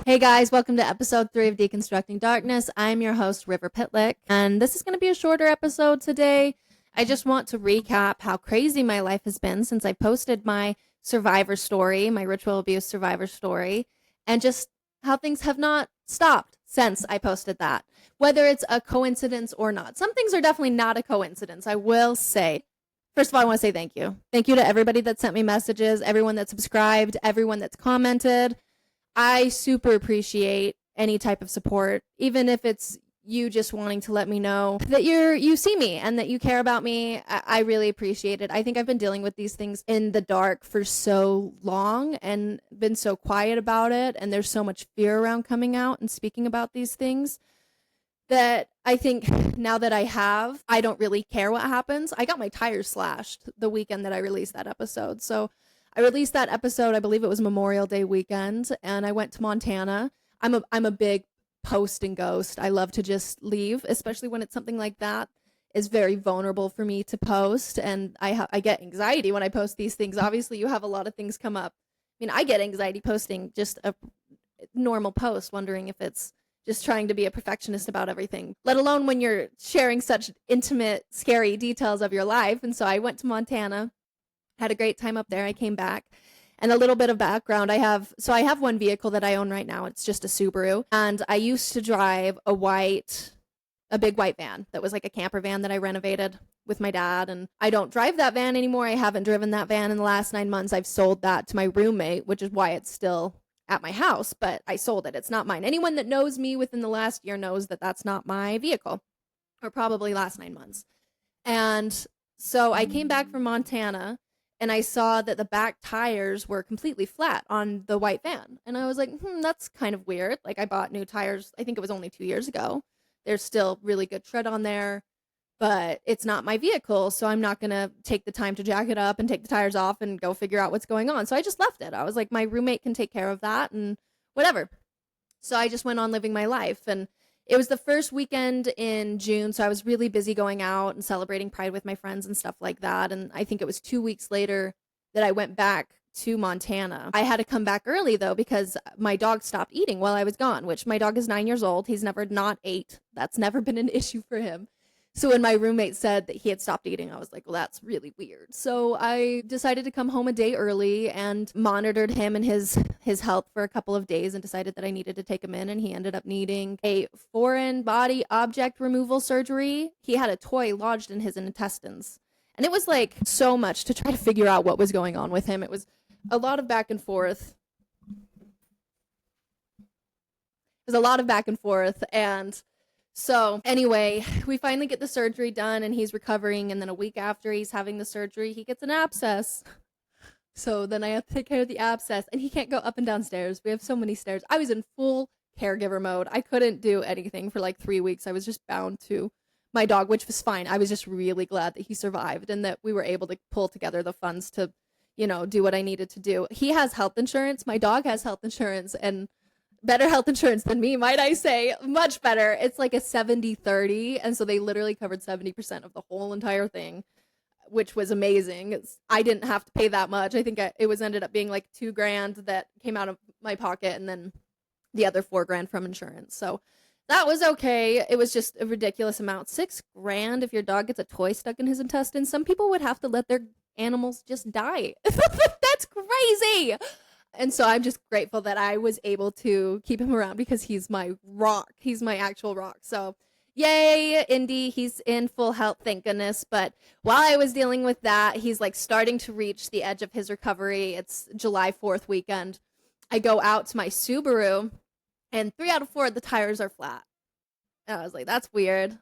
Hey guys, welcome to episode 3 of Deconstructing Darkness. I'm your host, River Pitlick, and this is going to be a shorter episode today. I just want to recap how crazy my life has been since I posted my survivor story, my ritual abuse survivor story, and just how things have not stopped since I posted that, whether it's a coincidence or not. Some things are definitely not a coincidence, I will say. First of all, I want to say thank you. Thank you to everybody that sent me messages, everyone that subscribed, everyone that's commented. I super appreciate any type of support, even if it's you just wanting to let me know that you see me and that you care about me. I really appreciate it. I think I've been dealing with these things in the dark for so long and been so quiet about it, and there's so much fear around coming out and speaking about these things that I think now that I don't really care what happens. I got my tires slashed the weekend that I released that episode. So I released that episode, I believe it was Memorial Day weekend, and I went to Montana. I'm a big post and ghost. I love to just leave, especially when it's something like that. It's very vulnerable for me to post, and I get anxiety when I post these things. Obviously, you have a lot of things come up. I mean, I get anxiety posting just a normal post, wondering if it's just trying to be a perfectionist about everything, let alone when you're sharing such intimate, scary details of your life. And so I went to Montana, had a great time up there. I came back. And a little bit of background, I have one vehicle that I own right now. It's just a Subaru. And I used to drive a big white van that was like a camper van that I renovated with my dad. And I don't drive that van anymore. I haven't driven that van in the last 9 months. I've sold that to my roommate, which is why it's still at my house, but I sold it. It's not mine. Anyone that knows me within the last year knows that that's not my vehicle, or probably last 9 months. And so I came back from Montana, and I saw that the back tires were completely flat on the white van. And I was like, that's kind of weird. Like, I bought new tires, I think it was only 2 years ago. There's still really good tread on there, but it's not my vehicle, so I'm not going to take the time to jack it up and take the tires off and go figure out what's going on. So I just left it. I was like, my roommate can take care of that and whatever. So I just went on living my life, and it was the first weekend in June, so I was really busy going out and celebrating Pride with my friends and stuff like that. And I think it was 2 weeks later that I went back to Montana. I had to come back early, though, because my dog stopped eating while I was gone, which my dog is 9 years old. He's never not ate. That's never been an issue for him. So when my roommate said that he had stopped eating, I was like, well, that's really weird. So I decided to come home a day early and monitored him and his health for a couple of days and decided that I needed to take him in, and he ended up needing a foreign body object removal surgery. He had a toy lodged in his intestines. And it was like so much to try to figure out what was going on with him. It was a lot of back and forth. And so anyway, we finally get the surgery done, and he's recovering, and then a week after he's having the surgery, he gets an abscess. So then I have to take care of the abscess, and he can't go up and down stairs. We have so many stairs. I was in full caregiver mode. I couldn't do anything for like 3 weeks. I was just bound to my dog, which was fine. I was just really glad that he survived and that we were able to pull together the funds to, do what I needed to do. He has health insurance. My dog has health insurance, and better health insurance than me, might I say. Much better. It's like a 70-30, and so they literally covered 70% of the whole entire thing, which was amazing. I didn't have to pay that much. I think it ended up being like $2,000 that came out of my pocket, and then the other $4,000 from insurance. So that was okay. It was just a ridiculous amount. $6,000 if your dog gets a toy stuck in his intestines. Some people would have to let their animals just die. That's crazy. And so I'm just grateful that I was able to keep him around because he's my rock. He's my actual rock. So yay, Indy, he's in full health, thank goodness. But while I was dealing with that, he's like starting to reach the edge of his recovery. It's July 4th weekend. I go out to my Subaru, and 3 out of 4 of the tires are flat. And I was like, that's weird.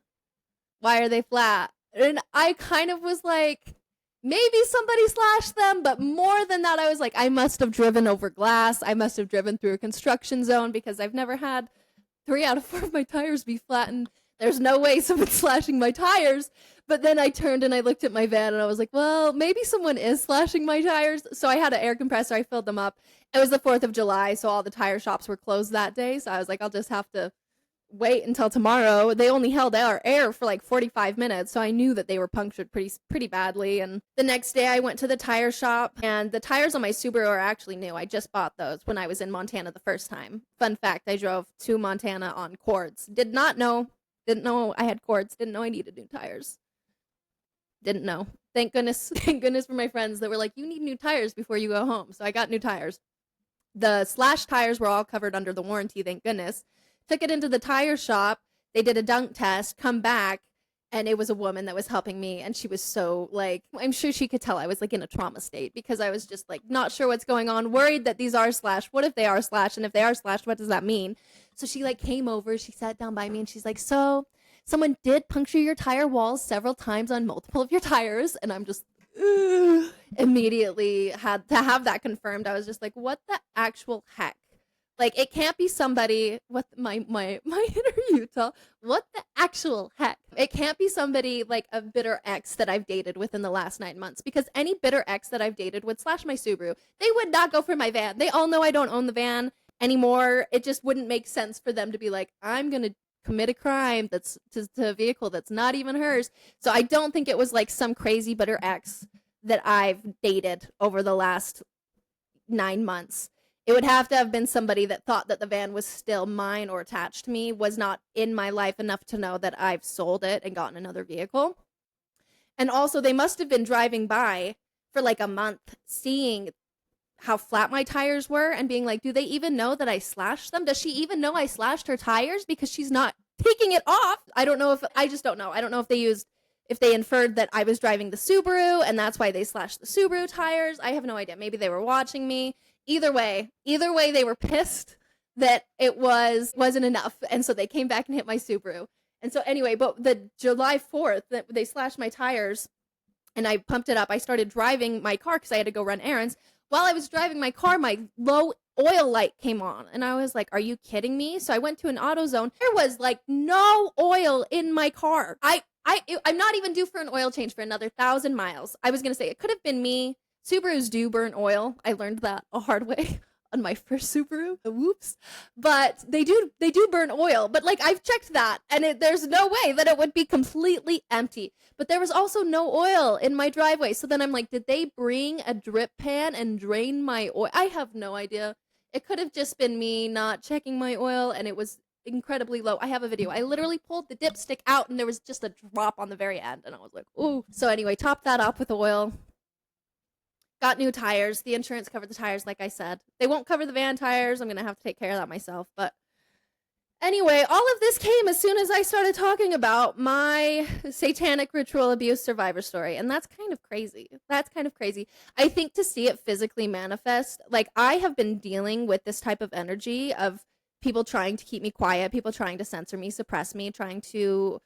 Why are they flat? And I kind of was like, maybe somebody slashed them, but more than that, I was like, I must have driven over glass. I must have driven through a construction zone, because I've never had 3 out of 4 of my tires be flattened. There's no way someone's slashing my tires. But then I turned and I looked at my van, and I was like, well, maybe someone is slashing my tires. So I had an air compressor. I filled them up. It was the 4th of July, so all the tire shops were closed that day. So I was like, I'll just have to wait until tomorrow. They only held our air for like 45 minutes, so I knew that they were punctured pretty badly. And the next day I went to the tire shop, and the tires on my Subaru are actually new. I just bought those when I was in Montana the first time. Fun fact, I drove to Montana on cords. Didn't know I had cords, didn't know I needed new tires. Didn't know. Thank goodness for my friends that were like, you need new tires before you go home. So I got new tires. The slash tires were all covered under the warranty, thank goodness. Took it into the tire shop. They did a dunk test, come back, and it was a woman that was helping me. And she was so like, I'm sure she could tell I was like in a trauma state because I was just like not sure what's going on, worried that these are slash. What if they are slash? And if they are slash, what does that mean? So she like came over, she sat down by me, and she's like, so someone did puncture your tire walls several times on multiple of your tires. And I'm just immediately had to have that confirmed. I was just like, what the actual heck? Like, it can't be somebody with my inner Utah. What the actual heck? It can't be somebody like a bitter ex that I've dated within the last 9 months, because any bitter ex that I've dated would slash my Subaru. They would not go for my van. They all know I don't own the van anymore. It just wouldn't make sense for them to be like, I'm going to commit a crime that's to a vehicle that's not even hers. So I don't think it was like some crazy bitter ex that I've dated over the last 9 months. It would have to have been somebody that thought that the van was still mine or attached to me, was not in my life enough to know that I've sold it and gotten another vehicle. And also, they must have been driving by for like a month, seeing how flat my tires were and being like, do they even know that I slashed them? Does she even know I slashed her tires? Because she's not taking it off. I don't know I just don't know. I don't know if they inferred that I was driving the Subaru and that's why they slashed the Subaru tires. I have no idea. Maybe they were watching me. Either way, they were pissed that it wasn't enough. And so they came back and hit my Subaru. And so anyway, but the July 4th that they slashed my tires and I pumped it up, I started driving my car because I had to go run errands. While I was driving my car, my low oil light came on. And I was like, are you kidding me? So I went to an AutoZone. There was like no oil in my car. I'm not even due for an oil change for another 1,000 miles. I was going to say it could have been me. Subarus do burn oil. I learned that a hard way on my first Subaru. Whoops. But they do burn oil. But like I've checked that and there's no way that it would be completely empty. But there was also no oil in my driveway. So then I'm like, did they bring a drip pan and drain my oil? I have no idea. It could have just been me not checking my oil and it was incredibly low. I have a video. I literally pulled the dipstick out and there was just a drop on the very end. And I was like, ooh. So anyway, top that up with oil. Got new tires. The insurance covered the tires, like I said. They won't cover the van tires. I'm going to have to take care of that myself. But anyway, all of this came as soon as I started talking about my satanic ritual abuse survivor story. And that's kind of crazy. I think to see it physically manifest, like I have been dealing with this type of energy of people trying to keep me quiet, people trying to censor me, suppress me, trying to,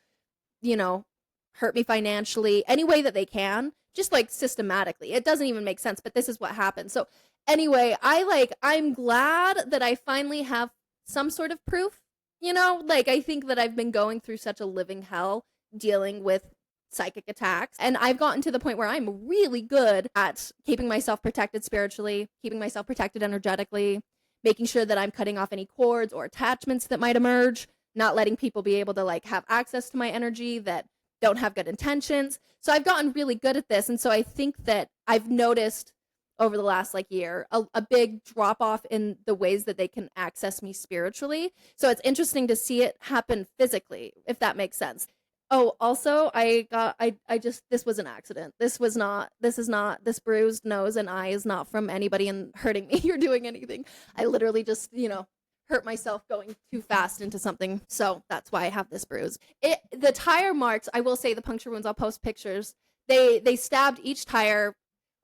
hurt me financially, any way that they can. Just like systematically. It doesn't even make sense, but this is what happened. So anyway, I'm glad that I finally have some sort of proof, I think that I've been going through such a living hell dealing with psychic attacks. And I've gotten to the point where I'm really good at keeping myself protected spiritually, keeping myself protected energetically, making sure that I'm cutting off any cords or attachments that might emerge, not letting people be able to like have access to my energy that don't have good intentions. So I've gotten really good at this. And so I think that I've noticed over the last year a big drop off in the ways that they can access me spiritually. So it's interesting to see it happen physically, if that makes sense. Oh, also this was an accident. This bruised nose and eye is not from anybody and hurting me or doing anything. I literally just, hurt myself going too fast into something. So that's why I have this bruise. The tire marks, I will say the puncture wounds, I'll post pictures. They stabbed each tire.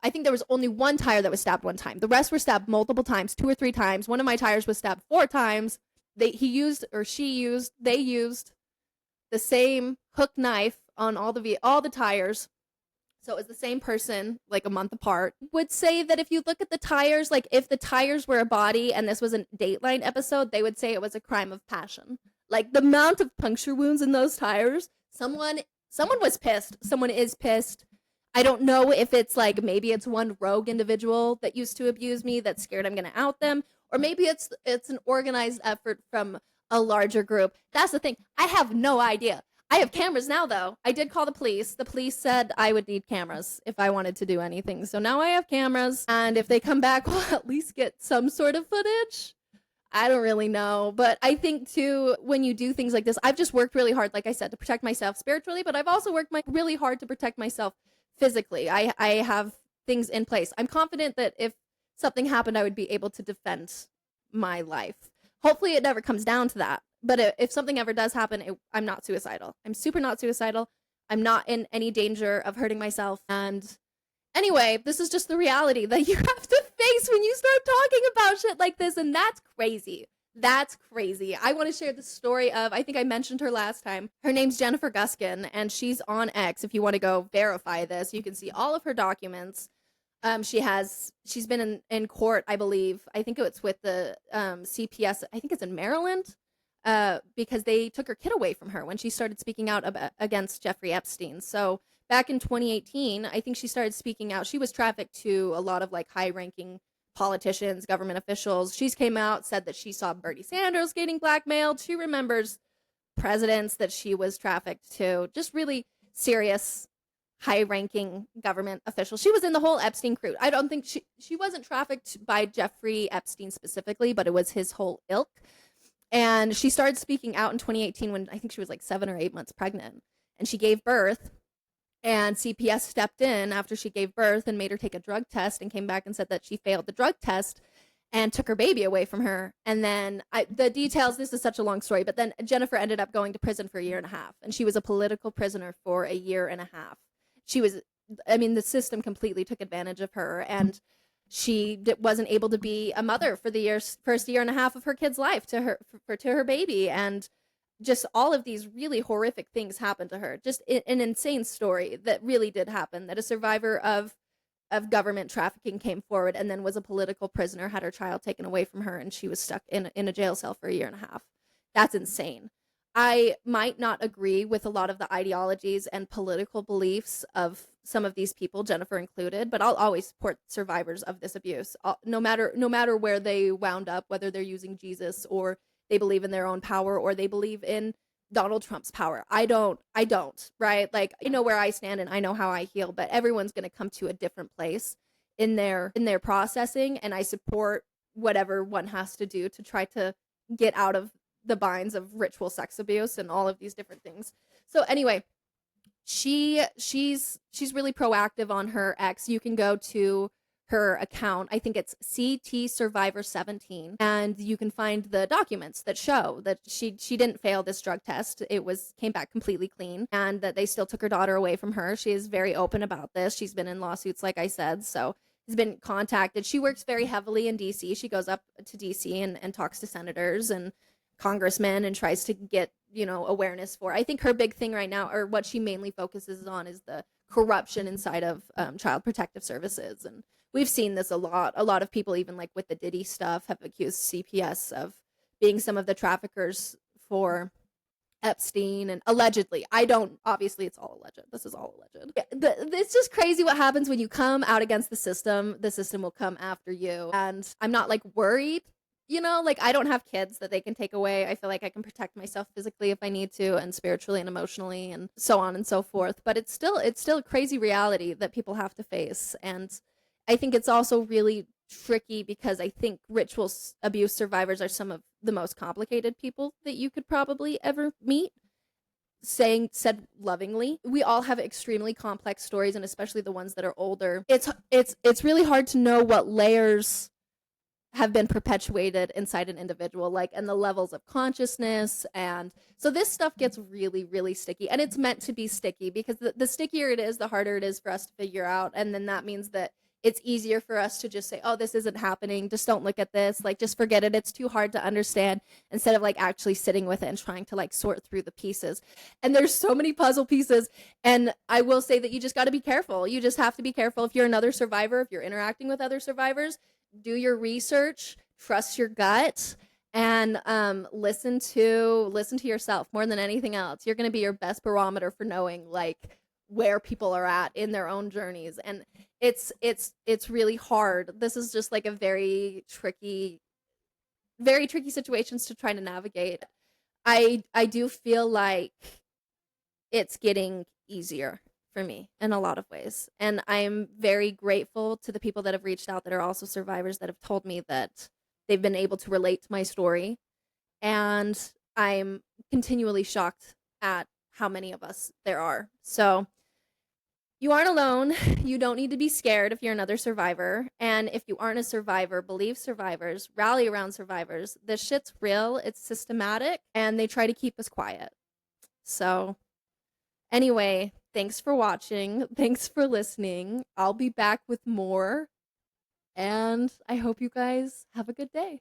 I think there was only one tire that was stabbed one time. The rest were stabbed multiple times, 2 or 3 times. One of my tires was stabbed 4 times. They used the same hook knife on all the tires. So it was the same person, like a month apart. Would say that if you look at the tires, like if the tires were a body and this was a Dateline episode, they would say it was a crime of passion. Like the amount of puncture wounds in those tires, someone was pissed. Someone is pissed. I don't know if it's like, maybe it's one rogue individual that used to abuse me that's scared I'm going to out them. Or maybe it's an organized effort from a larger group. That's the thing. I have no idea. I have cameras now, though. I did call the police. The police said I would need cameras if I wanted to do anything. So now I have cameras, and if they come back, we'll at least get some sort of footage. I don't really know. But I think, too, when you do things like this, I've just worked really hard, like I said, to protect myself spiritually, but I've also worked really hard to protect myself physically. I have things in place. I'm confident that if something happened, I would be able to defend my life. Hopefully, it never comes down to that. But if something ever does happen, I'm not suicidal. I'm super not suicidal. I'm not in any danger of hurting myself. And anyway, this is just the reality that you have to face when you start talking about shit like this. And that's crazy. That's crazy. I want to share the story of, I think I mentioned her last time. Her name's Jennifer Guskin, and she's on X. If you want to go verify this, you can see all of her documents. She's been in court, I believe. I think it's with the CPS. I think it's in Maryland, because they took her kid away from her when she started speaking out against Jeffrey Epstein. So back in 2018, I think she started speaking out. She was trafficked to a lot of like high-ranking politicians, government officials. She's came out, said that she saw Bernie Sanders getting blackmailed. She remembers presidents that she was trafficked to. Just really serious, high-ranking government officials. She was in the whole Epstein crew. I don't think she wasn't trafficked by Jeffrey Epstein specifically, but it was his whole ilk. And she started speaking out in 2018 when I think she was like 7 or 8 months pregnant. And she gave birth. And CPS stepped in after she gave birth and made her take a drug test and came back and said that she failed the drug test and took her baby away from her. And then the details, this is such a long story, but then Jennifer ended up going to prison for 1.5 years. And she was a political prisoner for 1.5 years. The system completely took advantage of her. And she wasn't able to be a mother for the first 1.5 years of her kid's life to her baby. And just all of these really horrific things happened to her. Just an insane story that really did happen, that a survivor of government trafficking came forward and then was a political prisoner, had her child taken away from her, and she was stuck in a jail cell for 1.5 years. That's insane. I might not agree with a lot of the ideologies and political beliefs of some of these people, Jennifer included, but I'll always support survivors of this abuse, no matter where they wound up, whether they're using Jesus or they believe in their own power or they believe in Donald Trump's power. I don't, right? Like, I know where I stand and I know how I heal, but everyone's going to come to a different place in their processing. And I support whatever one has to do to try to get out of the binds of ritual sex abuse and all of these different things. So anyway, she's really proactive on her X. You can go to her account. I think it's CT Survivor 17, and you can find the documents that show that she didn't fail this drug test. It came back completely clean, and that they still took her daughter away from her. She is very open about this. She's been in lawsuits, like I said, so has been contacted. She works very heavily in DC. She goes up to DC and talks to senators and congressmen and tries to get awareness for. I think her big thing right now, or what she mainly focuses on, is the corruption inside of Child Protective Services. And we've seen this a lot. A lot of people, even like with the Diddy stuff, have accused CPS of being some of the traffickers for Epstein, and allegedly. Obviously it's all alleged. This is all alleged. It's just crazy what happens when you come out against the system. The system will come after you. And I'm not like worried, like I don't have kids that they can take away. I feel like I can protect myself physically if I need to, and spiritually and emotionally and so on and so forth. But it's still a crazy reality that people have to face. And I think it's also really tricky because I think ritual abuse survivors are some of the most complicated people that you could probably ever meet. Said lovingly, we all have extremely complex stories, and especially the ones that are older. It's really hard to know what layers have been perpetuated inside an individual, and the levels of consciousness. And so this stuff gets really, really sticky, and it's meant to be sticky because the stickier it is, the harder it is for us to figure out. And then that means that it's easier for us to just say, oh, this isn't happening. Just don't look at this. Just forget it. It's too hard to understand, instead of actually sitting with it and trying to sort through the pieces. And there's so many puzzle pieces. And I will say that you just got to be careful. You just have to be careful. If you're another survivor, if you're interacting with other survivors, do your research, trust your gut, and listen to yourself more than anything else. You're going to be your best barometer for knowing where people are at in their own journeys. And it's really hard. This is just a very tricky situations to try to navigate. I do feel like it's getting easier for me in a lot of ways. And I'm very grateful to the people that have reached out that are also survivors that have told me that they've been able to relate to my story. And I'm continually shocked at how many of us there are. So you aren't alone. You don't need to be scared if you're another survivor. And if you aren't a survivor, believe survivors, rally around survivors. This shit's real, it's systematic, and they try to keep us quiet. So, anyway, thanks for watching. Thanks for listening. I'll be back with more. And I hope you guys have a good day.